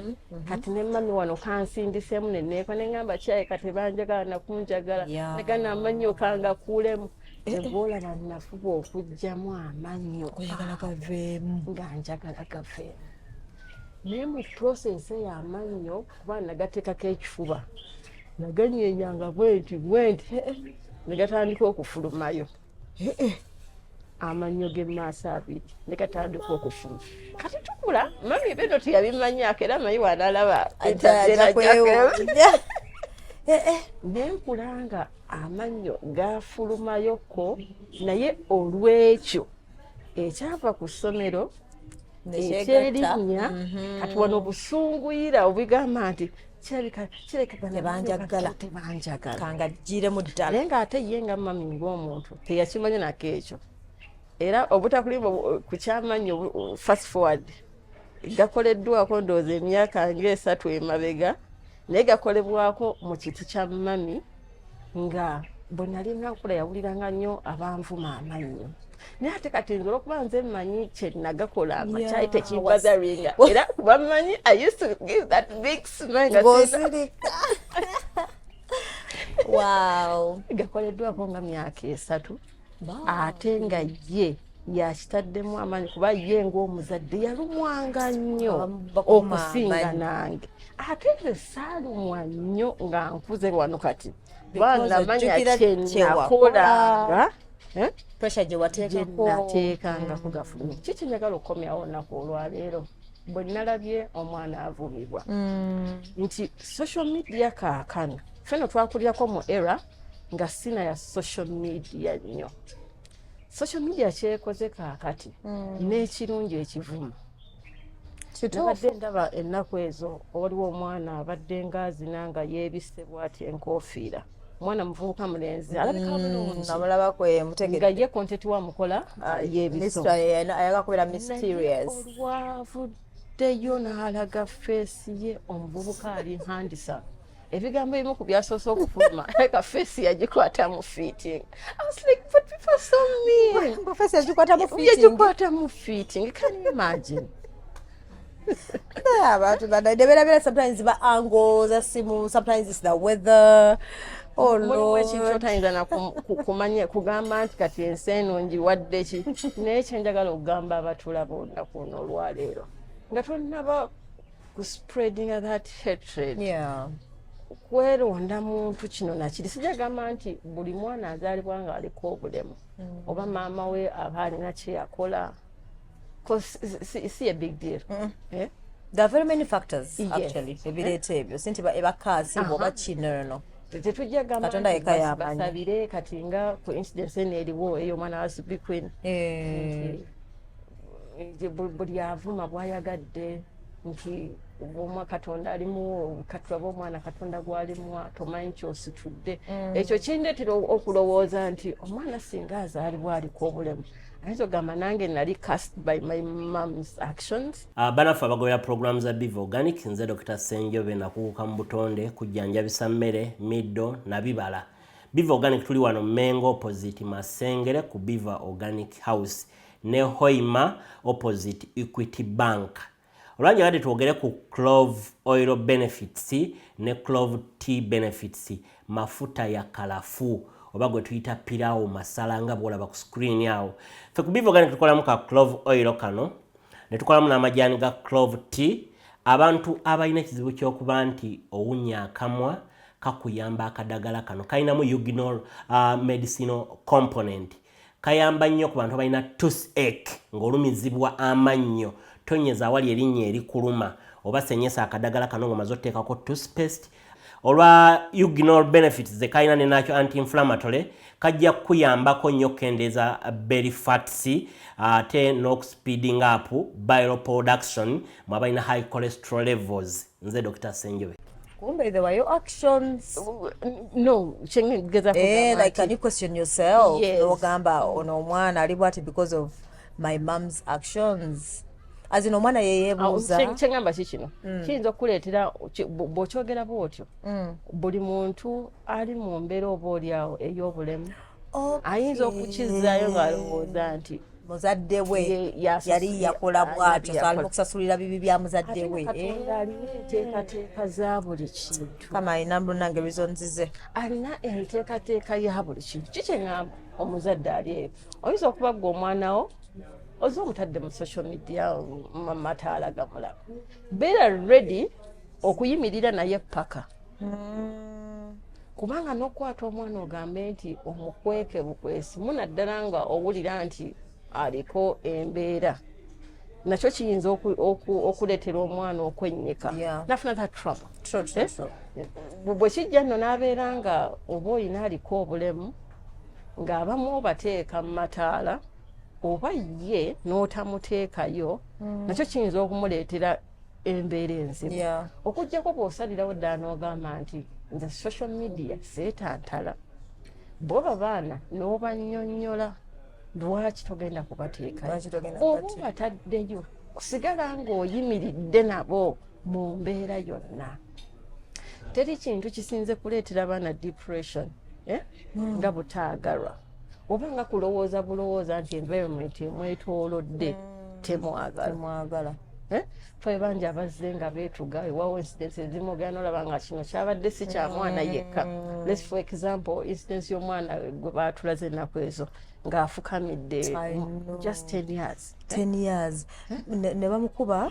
A: kati ne mami wano kansindiseemu neneeko neŋŋamba kyaye kati banjagala nakunjagala negana amannyo kangakuulemu nebwolaba nafuba okuggyamu amannyo nga njagala gaveemu naye mu process ey'amannyo kuba nagateekako ekifuba naganyenyanga bwenti negatandika okufulumayo amannyo g'emmaaso abiri negatandika okufuluma kati tukula mami beno teyabimanyako era mayi wanalaba nenkulanga amannyo gafulumayoko naye olw'ekyo ekyava ku ssomero ekyerinnya kati wano obusunguyira obigamba nti
B: tebanjagala kangajjiremu ddala
A: naye ng'ate ye nga mami ng'omuntu teyakimanya nako ekyo era obutakulimba ku kyamannyo fast forward gakoleddwako ndowooza emyaka ng'esatu emabega naye gakolebwako mu kiti kya mami nga bwe nali nankula yawuliranga nnyo abanvuma amannyo naye ate kati nze olwokuba nze mmanyi kye nagakola makyayi tekimbazaringa era kuba mmanyi I used to give that big smile
B: wow
A: gakoleddwako nga myaka 3 ate nga ye yakitaddemu amaanyi kuba ye ng'omuzadde yalumwanga nnyo okusinga nange ate nze saalumwa nnyo nga nkuze wano kati banamanya kyenakolanga
B: pressure gye
A: wateekanga kugafulumya kiki njagala okukomyawo olunaku olwaleero bwe nalabye omwana avumibwa nti social media kaakano ffeno twakulyako mu era nga sina ya social media nnyo social media kyekoze kaakati n'ekirungi ekivuma nabadde ndaba ennaku ezo waliwo omwana abadde ngaazina nga yeebisse bw'ati enkoofiira omwana muvubuka mulenzi alabika bulungi nga ye kontenti wamukola
B: yeebisoayaga kubeera mysterious
A: olwavuddeyo n'alaga feesi ye omuvubuka ali handisa ebigambo ebimu ku byasoose okufuluma ka feesi yagikwata mu fitting. I was like, but people so mean.
B: Feesi yagikwata mu fitting?
A: Yagikwata mu fitting. Can you imagine?
B: Abantu bana sometimes the angles, sometimes it's the weather. Oh Lord.
A: Sometimes na kumanya kugamba nti kati enseno njiwadde ki naye kyenjagala okugamba abatulaba olunaku luno olwaleero nga tonnaba ku spreading that hatred.
B: Yeah.
A: Kweronda muntu kino nakiri sijagamba nti buli mwana azaalibwa nga aliko obulemu oba maama we aba alina kye yakola see a big deal.
B: Yeah? There are very many factors actually ebireeta ebyo sinti ebakaasi oba kino
A: tetujja gamba basabire kati nga coincidence eriwo eyo mwana wa Queen buli avuma bwayagadde nti obw'omwa Katonda alimu katulaba omwana Katonda gwalimu tomanyi kyositudde ekyo kindeetera okulowooza nti omwana singa azaalibwa aliko obulemu ayinza ogamba nange nali cast by my mom's actions.
C: Banaffe abagobera program za Biva Organic nze Dr. Senjobe nakuguka mu butonde kujjanjabisa mmere middo na bibala. Biva Organic tuli wano Mengo opposite Masengere ku Biva Organic House ne Hoima opposite Equity Bank. Olwanja kati twogere ku clove oil benefits ne clove tea benefits mafuta ya kalafu oba gwe tuyita pirawo masala nga bwolaba ku screen awo. Ffe ku Biva Organic tukolamu ka clove oil kano ne tukolamu n'amajaani ga clove tea. Abantu abalina ekizibu ky'okuba nti owunya akamwa kakuyamba akadagala kano kalinamu eugenol medicinal component. Kayamba nnyo ku bantu abalina toothache ng'olumizibwa amannyo, tonyeza awali erinnya erikuluma oba senyesa akadagala kano ng'omaze otteekako toothpaste. Olwa eugenol benefits ze kalina ne nakyo anti-inflammatory kajja kuyambako nnyo kendeeza belly fats ate n'okuspeeding up bile production mwabalina high cholesterol levels. Nze Dr. Senjobe.
B: Kumbe there were your actions.
A: No,
B: like can you question yourself?
A: Yes.
B: Ogamba ono omwana ali bwati because of my mom's actions. As in omwana yeyebuuza.
A: Kyengamba kikino. Kiyinza okuleetera bw'okyogera bw'otyo. Buli muntu ali mu mbeera oba oliawo ey'obulemu. Ayinza okukizaayo ng'alowooza nti
B: muzadde we yali yakola bwatyo alina okusasulira bibi bya muzadde we.
A: Alina enteekateeka za buli kintu.
B: Kama alina mbunange bizonzize.
A: Alina enteekateeka ya buli kintu. Kikyeŋŋamba omuzadde ali eyo. Oyinza okuba gwe omwanawo oza omutadde mu social media mu mataala gamulaba. Beera ready okuyimirira naye paka. Kubanga n'okwata omwana ogambe nti omukweke bukwesi munaddala nga owulira nti aliko embeera nakyo kiyinza okuleetera omwana okwennyika nafuna that trouble. Bwe kijja nno n'abeera nga oba olina aliko obulemu ng'abamu obateeka mu mataala oba ye n'otamuteekayo nakyo kiyinza okumuleetera embeera enzibu. Okuggyako bw'osalirawo ddala n'ogamba nti nze social media seetantala bw'oba baana n'obannyonnyola lwaki togenda kubateekayo oba bataddeyo kusigala ng'oyimiridde nabo mu mbeera yonna. Teri kintu kisinze kuleetera baana depression nga butaagalwa oba nga kulowooza bulowooza nti environment emwetoolodde temwagala. Fe bangi abazze nga beetuga ewawo incidence ezimu ogenda olaba nga kino kyabadde si kya mwana yekka. Let's for example incidence y'omwana gwe baatulaze ennaku ezo ng'afukamidde just 10 years.
B: 10 years. Ne bamukuba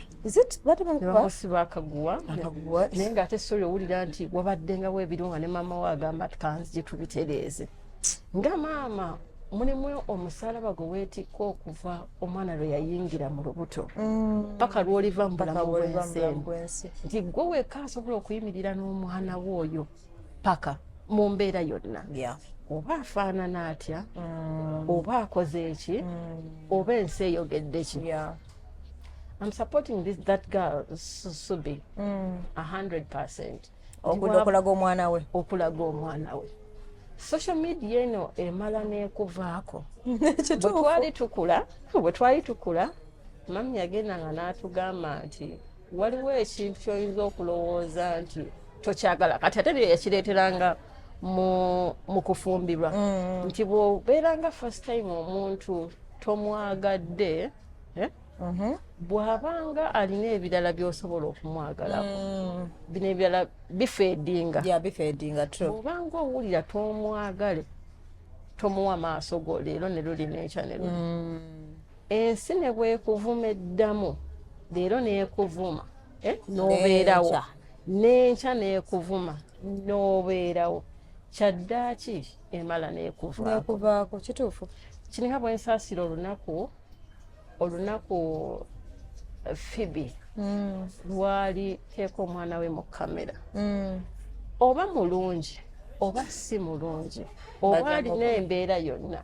A: bamusiba akaguwa naye ng'ate sori owulira nti wabaddengawo ebiro nga ne maama we agamba tukanzi gye tubitereeze nga maama mulimu omusalaba gwe weetikka okuva omwana lwe yayingira mu lubuto paka lw'oliva mu bulamu bw'ensi nti gwe wekka asobola okuyimirira n'omwana we oyo paka mu mbeera yonna oba afaanana atya oba akoze eki oba ensi eyogedde ki. I'm supporting that girl Subi 100%.
B: Okulaga omwana we.
A: Okulaga omwana we. Social media eno emala n'ekuvaako. Bwe twali tukula mami yagendanga n'atugamba nti waliwo ekintu ky'oyinza okulowooza nti tokyagala kati ate bye yakireeteranga mu kufumbirwa nti bw'obeeranga first time omuntu tomwagadde bw'abanga alina ebirala by'osobola okumwagalako bino ebirala bifeedinga bw'obanga owulira tomwagale tomuwa maaso go leero ne luli n'ekya ne luli ensi ne bwekuvuma eddamu leero n'ekuvuma n'obeerawo n'enkya n'ekuvuma n'obeerawo kyaddaaki emala n'ekuvaako.
B: Kituufu.
A: Kiringa bwe nsaasira olunaku Phoebe lwali teeka omwana we mu kamera oba mulungi oba si mulungi oba alina embeera yonna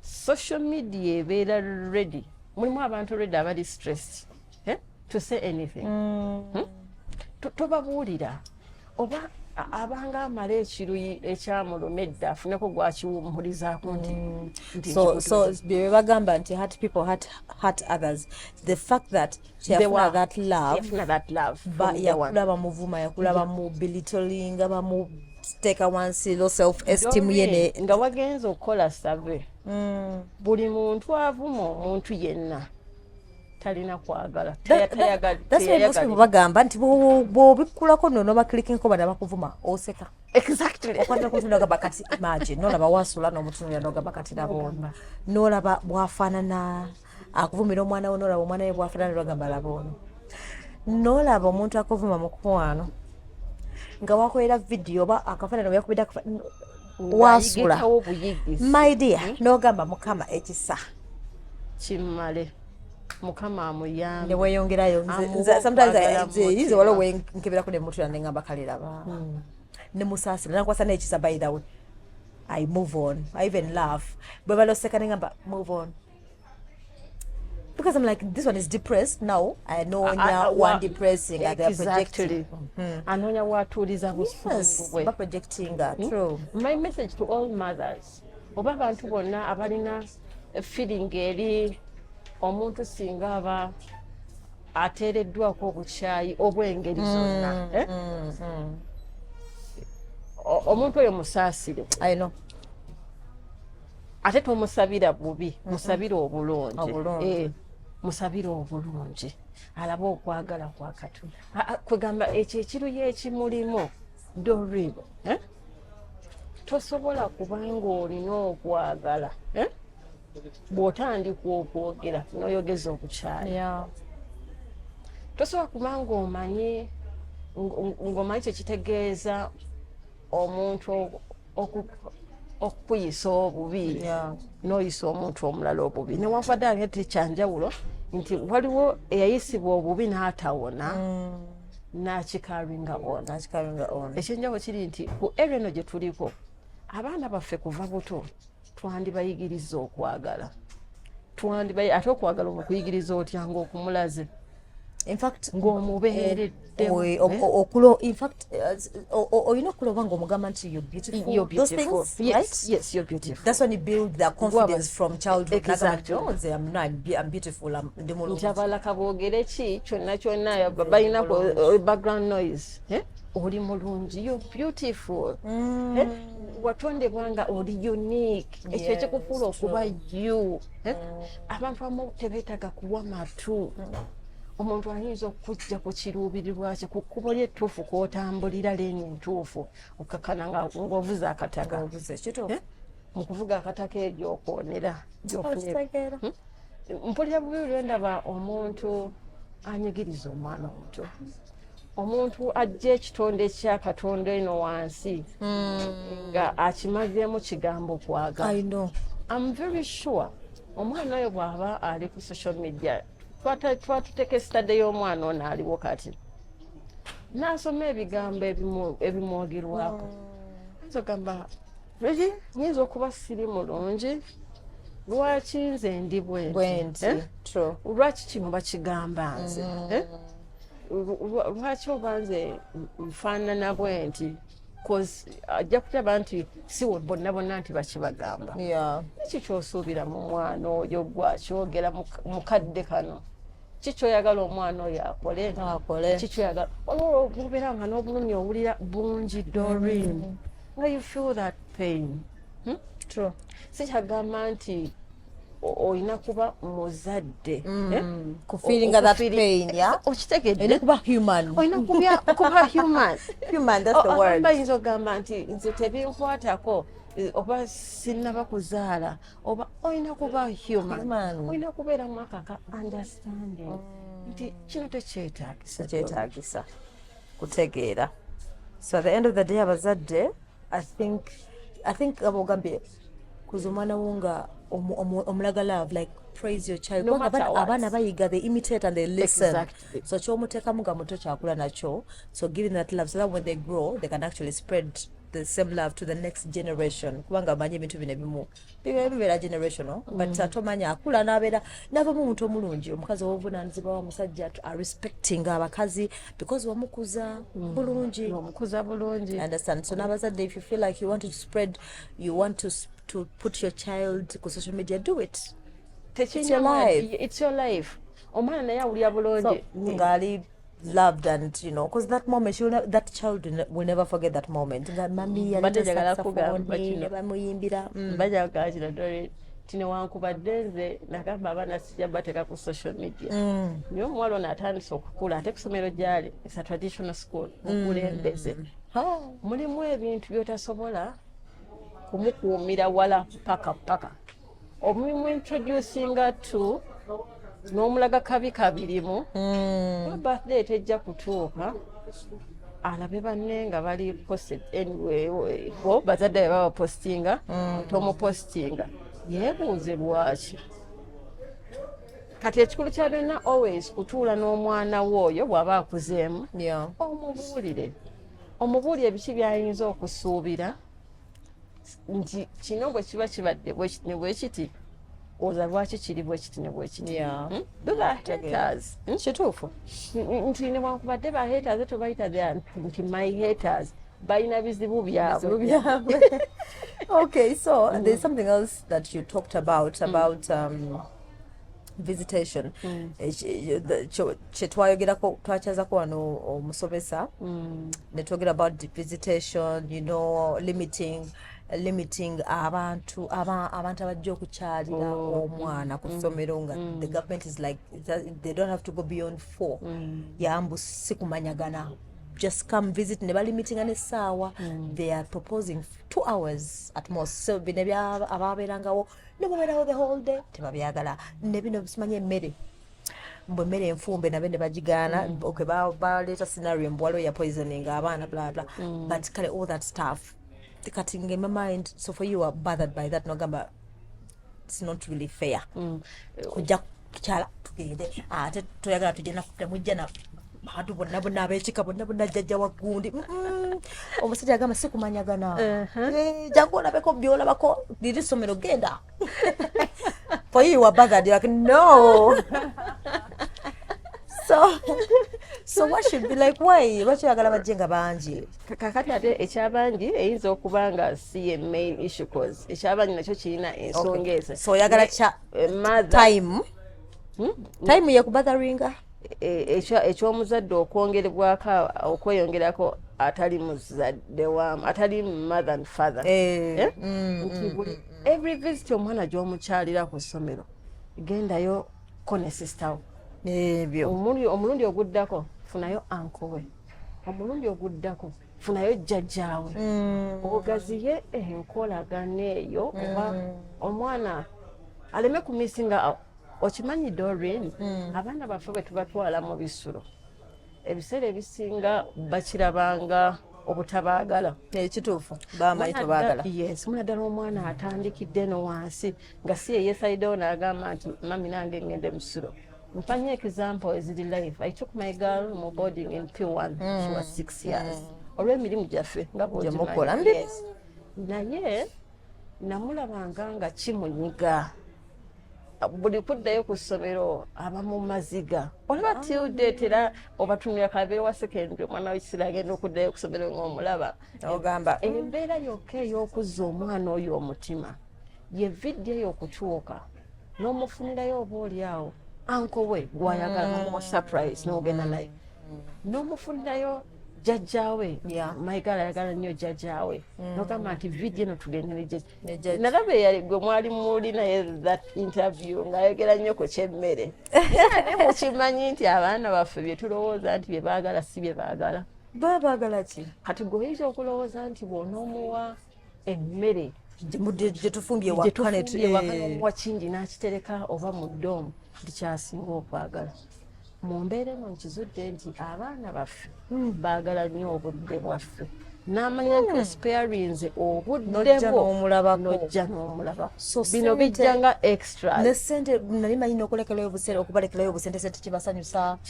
A: social media ebeera ready. Mulimu abantu ready abali stressed to say anything. Tobabuulira oba abanga amala ekiruyi ekyamuluma edda afuneko gwakiwummulizaako nti
B: so bye bagamba nti hurt people hurt others. The fact that yafuna that love yakula bamuvuma yakula bamubelittling bamuteeka wansi low self esteem yene
A: nga wagenza okukola survey buli muntu avuma omuntu yenna talina kwagala
B: bagamba nti bw'obikkulako nno n'obaklikinko bana bakuvuma oseka
A: exactly
B: okwatira kutundu agamba kati imagine nolaba wasula n'omutunulira n'ogamba kati labono nolaba bwafaanana akuvumira omwana we nolaba omwana we bwafaanana n'ogamba labono nolaba omuntu akuvuma mu kukwano nga wakolera vidiyo oba akafaanana yakubidde wasula my dear n'ogamba mukama ekisa
A: kimale mukama amuyambe
B: ne weeyongerayo sometimes yize waliwo wenkeberaku ne mutula ne ngamba kaliraba ne musaasira nakwasa n'ekisa by the way I move on I even laugh bwe baloseka ne ngamba move on because I'm like this one is depressed now I know one depressing and they're projecting
A: anonya watuliza
B: busungu bwe projecting true
A: my message to all mothers oba abantu bonna abalina feeling eri omuntu singa aba ateereddwako obukyayi obw'engeri zonna omuntu oyo musaasire
B: I know
A: ate tomusabira bubi musabira obulungi musabira obulungi alaba okwagala kwa Katonda kwegamba ekyo ekiruyi ekimulimu doribo tosobola kubanga olina okwagala bw'otandika okwogera n'oyogeza obukyayi tosobola kubanga omanyi ng'omanyi kyekitegeeza omuntu okuyisa obubi n'oyisa omuntu omulala obubi newankubadde ate tekyanjawulo nti waliwo eyayisibwa obubi n'atawona n'akikaringa on ekyenjawulo kiri nti ku area eno gye tuliko abaana baffe kuva buto twandibayigiriza okwagala ate okwagala okuyigiriza otya ng'okumulaze
B: in fact
A: ng'omubeeredde
B: in fact olina okuloba ng'omugamba nti you're beautiful those things
A: yes you're beautiful
B: that's when you build their confidence from childhood
A: exactly
B: I'm beautiful ndi mulungi
A: nti abalaka boogere ki kyonna balinako background noise oli mulungi you're beautiful watondebwa nga oli unique ekyo ekikufuula okuba you abantu abamu tebeetaga kuwa matu omuntu ayinza okujja ku kiruubirirwa kye ku kkubo ly'ettuufu kw'otambulira leeni entuufu okakana ng'ovuza akataka mu kuvuga akataka egyo okwonera mpulira bubi lwe ndaba omuntu anyigiriza omwana omuto omuntu ajja ekitonde kya Katonda eno wansi nga akimazeemu kigambo kwagala I'm very sure omwana oyo bw'aba ali ku social media twatuteka sitade y'omwana ono aliwo kati n'asoma ebigambo ebimwogerwako nzogamba nyinza okuba siri mulungi lwaki nze ndi bwenti lwaki kino bakigamba nze lwaki oba nze nfaanana bwenti ajja kulaba nti si bonna bonna nti bakibagamba eki kyosuubira mu mwana oyo gwakyogera mukadde kano kikyoyagala omwana oyo akole kikyoyagala obubeera nga n'obulumi owulira bungi Doreen nga you feel that pain sikyagamba nti olina kuba muzadde
B: kufiringa that pain
A: okitegedde
B: olina kuba human
A: olina kuba human
B: that's the word
A: bayinza okugamba nti nze tebinkwatako oba sinnaba kuzaala oba olina kuba human olina kubeera mu akaka understanding nti kino tekyetaagisa
B: kutegeera so at the end of the day abazadde I think abogambye kuza omwana wo nga omulaga love like praise your child abaana bayiga they imitate and they listen so kyomuteekamu nga muto kyakula nakyo so giving that love so that when they grow they can actually spread the same love to the next generation kubanga amanyi ebintu bino ebimu bibeera generational but tomanya akula n'avamu omuntu omulungi omukazi owovunaanyizibwa wa musajja respecting abakazi because wamukuza bulungi understand so n'abazadde if you feel like you want to spread you want to put your child ku social media do it
A: it's your life omwana naye awulira bulungi
B: ngaali loved and you know because that moment that child will never forget that moment nga mami
A: bajagala kugamba
B: bamuyimbira
A: bajagala Doreen kati newankubadde nze nagamba abaana sijja bateeka ku social media naye omuwala ono atandise okukula ate ku ssomero gyali is a traditional school mukulembeze mulimu ebintu byotasobola kumukuumira wala paka omulimu introducinga to n'omulaga kabi kabirimu birthday tejja kutuuka alabe banne nga bali posted anyway bo bazadde baba postinga tomupostinga yeebuuze lwaki kati ekikulu kya byonna always kutuula n'omwana w'oyo bw'aba akuzeemu omubuulire ebiki by'ayinza okusuubira nti kino bwe kiba kibadde bwekiti oza lwaki kiri bwekiti ne bwekiti haters
B: kituufu
A: nti newankubadde ba haters tobayita nti my haters balina bizibu byabwe.
B: Okay, so there's something else that you talked about visitation. Kyetwayogerako twakyazako wano omusomesa ne twogera about visitation, you know, limiting abantu abajja okukyalira omwana ku ssomero nga the government is like they don't have to go beyond 4 yambu si kumanyagana just come visit ne balimitinga n'essaawa they are proposing 2 hours at most so bino ababeerangawo ne babeerawo the whole day tebabyagala ne bino bisimanye emmere mbwe emmere enfumbe nabe ne bagigaana okay baleeta scenario mbwalo ya poisoning abaana bla bla but kale all that stuff cutting in my mind so for you are bothered by that nogamba it's not really fair kujja kukyala tugende ate toyagala tugenda kutemujja na bantu bonna ab'ekika bonna jjajja wagundi omusajja agamba si kumanyagana jangu olabeko byolabako liri ssomero genda for you are bothered you're like no so what should be like why bakyagala bajje nga bangi
A: kakati ate ekyabangi eyinza okuba nga si ye main issue cause ekyabangi nakyo kirina ensonga ezo
B: so oyagala time yekubotheringa
A: ekyomuzadde okwongerebwako okweyongerako atali muzadde wamu atali mother and father every visit omwana gy'omukyalira ku ssomero gendayo ko ne sister
B: ebyo
A: omulundi oguddako funayo uncle we omulundi oguddako funayo jjajjaawe ogaziye enkolagana eyo oba omwana aleme kumisinga okimanyi Doreen abaana baffe bwe tubatwala mu bisulo ebiseera ebisinga bakirabanga obutabaagala
B: ekituufu bamanyi tobaagala
A: yes munaddala omwana atandikidde no wansi nga si yeyesayidewo n'agamba nti mami nange ngende musulo mpanye example eziri life I took my girl mu boarding in P1 she was 6 years olw'emirimu gyaffe nga bw'ogimanyi naye namulabanga nga kimunyiga buli kuddayo ku ssomero aba mu maziga olaba tilde era obatunira kabeera wa secondary omwana w'ekisira agenda okuddayo ku ssomero ng'omulaba
B: ogamba
A: embeera yokka ey'okuzza omwana oyo omutima ye vidiyo y'okutuuka n'omufunirayo oba oliawo uncle we gwayagala n'omuwa surprise n'ogenda naye n'omufunirayo jjajjaawe maigala ayagala nnyo jjajjaawe nogamba nti vidiyo eno tugendere nalaba eyali gwe mwali muli naye that interview ng'ayogera nnyo ku kyemmere ate mukimanyi nti abaana baffe bye tulowooza nti bye baagala si bye baagala
B: baagala ki
A: kati gwe oyinza okulowooza nti bw'onoomuwa emmere
B: gyetufumbye
A: wakanomuwa kingi n'akitereka oba mu ddoomu ndikyasinga okwagala mu mbeera eno nkizudde nti abaana baffe baagala nnyo obudde bwaffe n'amanya nti sparinze obudde bwo n'ojja n'omulabako bino bijja nga extra
B: nesente nali manyi n'okulekerayo obuseera okubalekerayo obusente sente kibasanyusa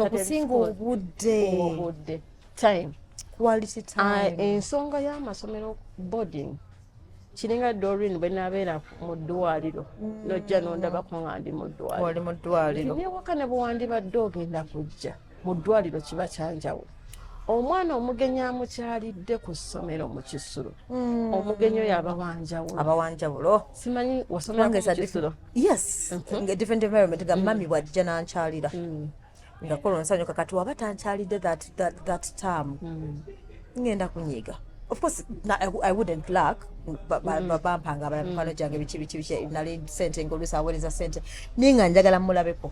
B: okusinga obudde
A: time
B: quality time
A: ensonga y'amasomero boarding kiringa Doreen bwe nabeera mu ddwaliro nojja n'ondabako nga ndi mu ddwaliro newaka ne bwewandibadde ogenda kujja mu ddwaliro kiba kyanjawulo omwana omugenyi amukyalidde ku ssomero mu kisulo omugenyi oyo
B: abawanjawulo
A: simanyi wasomera mu kisulo
B: yes different environment ga mami bwajja nankyalira nga kola nsanyuka kati waba tankyalidde that term ngenda kunyiga of course I wouldn't lack bampanga abala mikwano gyange biki nali sente ng'oluusi aweereza sente naye nga njagala mulabeko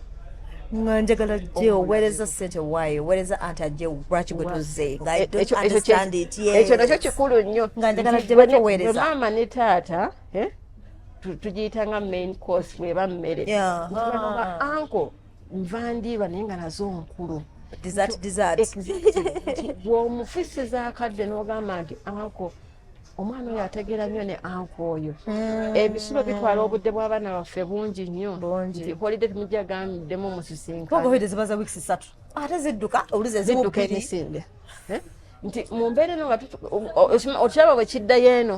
B: nga njagala gye oweereza sente waayi oweereza anti ajje lwaki gwe tuzze nga I don't understand it.
A: Ekyo nakyo kikulu nnyo
B: nga njagala gye bakiweereza
A: maama ne taata tugiyita nga main course bweba mmere nga anko nva ndiirwa naye nga nazo nkulu
B: dessert
A: bw'omufisiza akadde n'ogamba nti anko omwana oyo ategeera nnyo ne anko oyo ebisulo bitwala obudde bw'abaana baffe bungi nnyo nti holide tumujagaamiddemu musisinkana
B: zibaza wiiki 3 ate zidduka oluzi
A: zidduka emisinde nti mu mbeera eno nga okiraba bwe kiddayo eno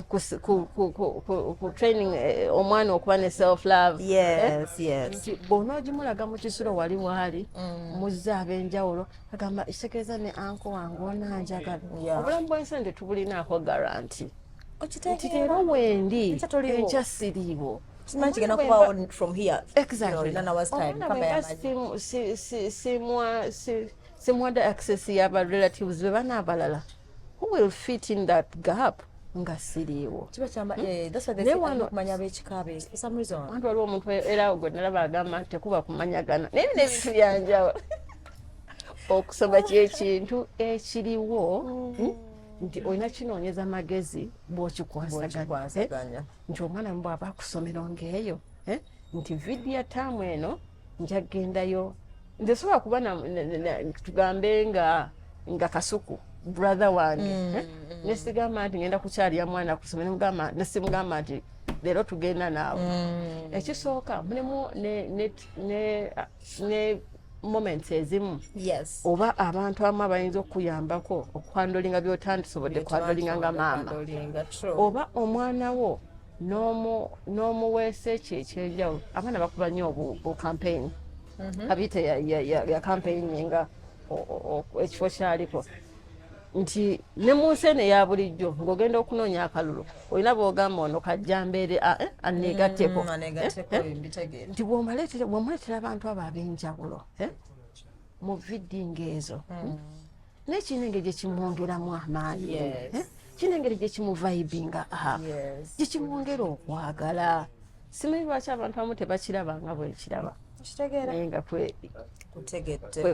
A: ku training omwana okuba ne self love nti bw'onoogimulaga mu kisulo wali waali muzze ab'enjawulo agamba kitegeeza ne anko wange onanjagala obulamu bw'ensi nti tubulinaako garanti nti leero wendi enkya siriiwo
B: kimanyi kigenda kubaawo from here
A: simwada access y'aba relatives be bana abalala who will fit in that gap nga siriiwo
B: kumanya ab'ekikaabe
A: anti waliwo omuntu era gwe nalaba agamba nti tekuba kumanyagana naye bino ebintu byanjawa okusoma kyekintu ekiriwo nti olina kinoonyeza magezi bw'okikwasaganya nti omwana bw'aba akusomero ng'eyo nti vidiyo taamu eno njagendayo nze sobola kuba tugambe nga kasuku brother wange nesigamba nti ngenda kukyalira mwana kusomero nesimugamba nti leero tugenda naawe ekisooka mulimu ne moments ezimu oba abantu abamu abayinza okuyambako okwandolinga byotandisobodde kwandolinga nga maama oba omwana wo n'omuweesa ekyo ekyenjawulo abaana bakuba nnyo obu campaign abiyita ya campaign nga ekifo kyaliko nti ne mu nsi eno eya bulijjo ng'ogenda okunoonya akalulu olina bw'ogamba ono kajja mbeere aneegatteko nti bw'omuleetera abantu abo ab'enjawulo mu vidinga ezo n'ekirina engeri gye kimwongeramu amaanyi kirina engeri gye kimuvayibinga gye kimwongera okwagala simanyi lwaki abantu abamu tebakiraba nga bwekiraba naye nga kwe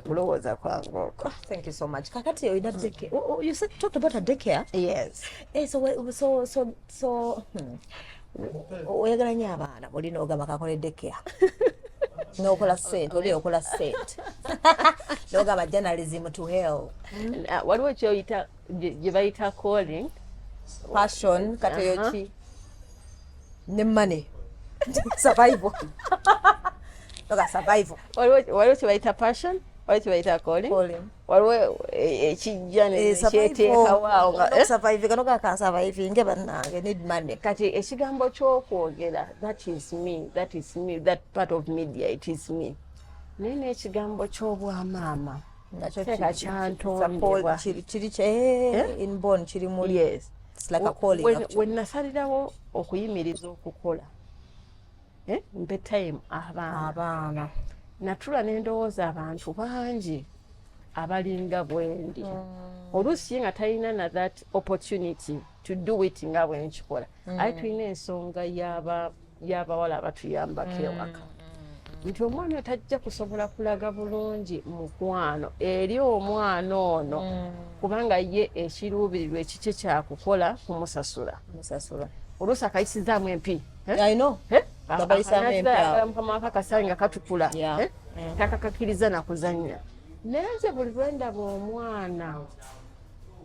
A: kulowooza kwange okwo.
B: Thank you so much. Kakati oyina daycare. You talked about a daycare?
A: Yes.
B: So oyagala nnyo abaana olina ogamba kakole daycare. N'okola ssente oli okola ssente n'ogamba journalism to hell.
A: Waliwo ekyoyita gye bayita calling
B: passion kati eyo ki ne money survival. Survival.
A: Waliwo kye bayita passion waliwo kye bayita calling waliwo ekijja nekyeteekawaawo
B: survive kano kakansurvivinge bannange need money.
A: Kati ekigambo ky'okwogera that is me that part of media it is me naye n'ekigambo ky'obwamaama teeka kyantondebwa
B: inborn kiri muli.
A: Yes.
B: It's like a calling.
A: When nasalirawo okuyimiriza okukola mpe time abaana natula n'endowooza abantu bangi abalinga bwendi oluusi nga talina na that opportunity to do it nga bwenkikola aye tulina ensonga y'abawala abatuyambako ewaka nti omwana oyo tajja kusobola kulaga bulungi mukwano eri omwana ono kubanga ye ekiruubirirwa ekiki kyakukola kumusasula oluusi akayisizaamu empi.
B: I know.
A: Mukama akakasanyi nga katukula takakakiriza nakuzannya naye nze buli lwe ndaba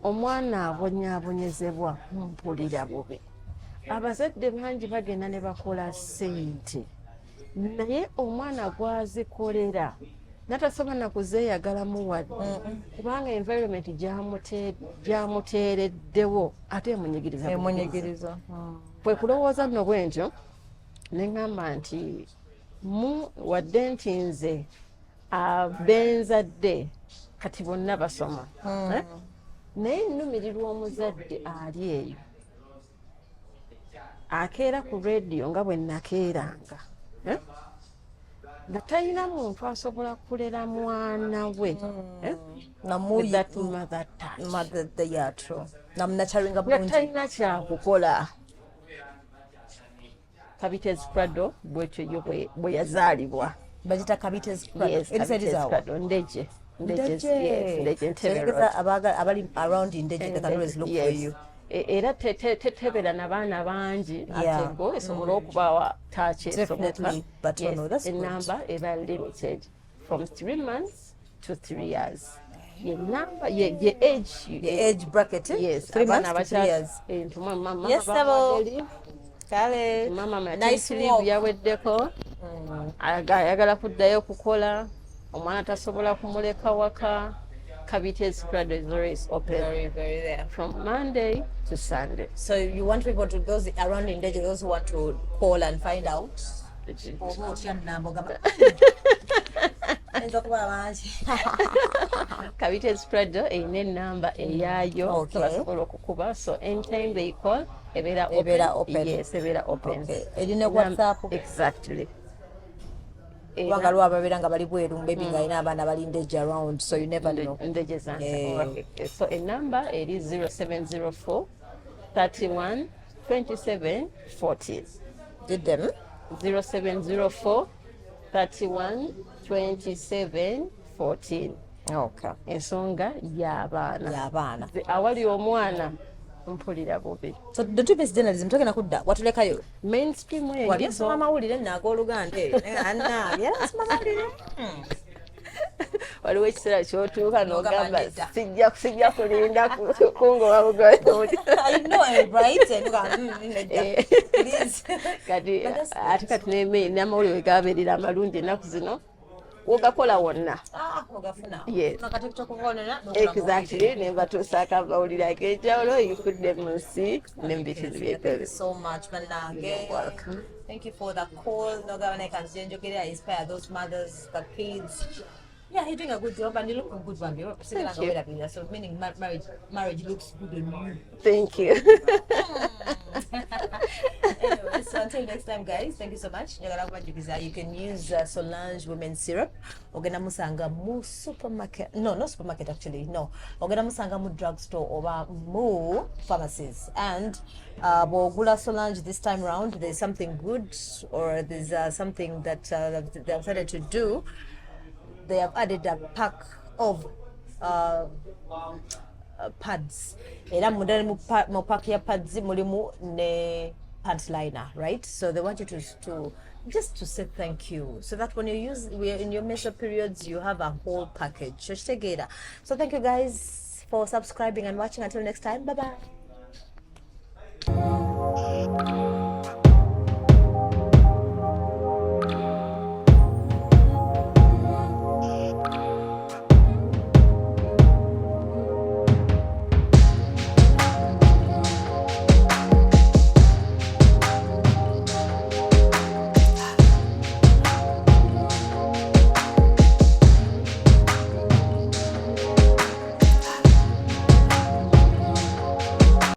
A: omwana abonyaabonyezebwa mpulira bubi. Abazadde bangi bagenda ne bakola ssente naye omwana gwazikolera natasobola nakuzeeyagalamu wadde kubanga environment gyamuteereddewo ate emunyigiriza. Kwe kulowooza nno bwentyo neŋŋamba nti wadde nti nze abenzadde kati bonna basoma naye nnumirirwa omuzadde ali eyo akeera ku rediyo nga bwe nakeeranga nga talina muntu asobola kulera mwana we
B: namuyi
A: that mother touch
B: mother ya true namunacharinga
A: nga
B: bulungi
A: talina kyakukola Kabitezi Prado bwekyo yo bwe yazaalibwa
B: bagita Kabitezi Prado
A: yes Kabitezi Prado ndeje Ntebbe Road.
B: abali around Ndeje they can always look for you
A: era tetebera n'abaana bangi ate ngo esobola okubawa touch
B: definitely but
A: yes,
B: no that's
A: number eba limited from 3 months to 3 years ye number ye
B: age bracket
A: yes
B: 3 months to 3 years
A: mama
B: yes sabo kale
A: mama
B: nice
A: matilivu yaweddeko ayagala kuddayo kukola omwana tasobola kumuleka waka Kabitezi Prado is always open
B: very there
A: from Monday to Sunday.
B: so you want people to those around in Ndeje those who want to call and find out
A: Kabitezi Prado eyina enamba eyaayo basobola okukuba so anytime they call ebera open yes ebera open
B: erina WhatsApp
A: exactly
B: kubanga lwa babeera nga bali bweru maybe nga alina abaana bali Ndeje around so you never know
A: Ndeje so a number it is 0704 31 27 40
B: did them
A: 0704 31 27 14
B: okay
A: ensonga y'abaana awali omwana mpulira bubi
B: so the two best journalism togenda kudda watulekayo
A: mainstream
B: wali nsoma mawulire nag'oluganda anna byasoma mawulire
A: waliwo ekiseera kyotuuka n'ogamba sijja kulinda kungoba bugoyi kati ate kati n'amawulire gabeerera amalungi ennaku zino wogakola wonna exactly ne batuusaako amawulire ag'enjawulo yifudde mu nsi n'embitizi byekebe
B: so much banange thank you for the call nogabana kanjenjogerera inspire those mothers the kids yeah you're doing a good job and you look good one so meaning marriage looks good on you
A: thank you
B: anyway, so until next time guys thank you so much you can use Solange women's syrup ogenda musanga mu supermarket no supermarket actually no ogenda musanga mu drugstore oba mu pharmacies and bw'ogula Solange this time round there's something good or there's something that they've decided to do. They have added a pack of pads. Era mudani mu pack ya pads mulimu ne pant liner, right? So they want you to just to say thank you, so that when you in your menstrual periods you have a whole package. So thank you guys for subscribing and watching. Until next time, bye bye.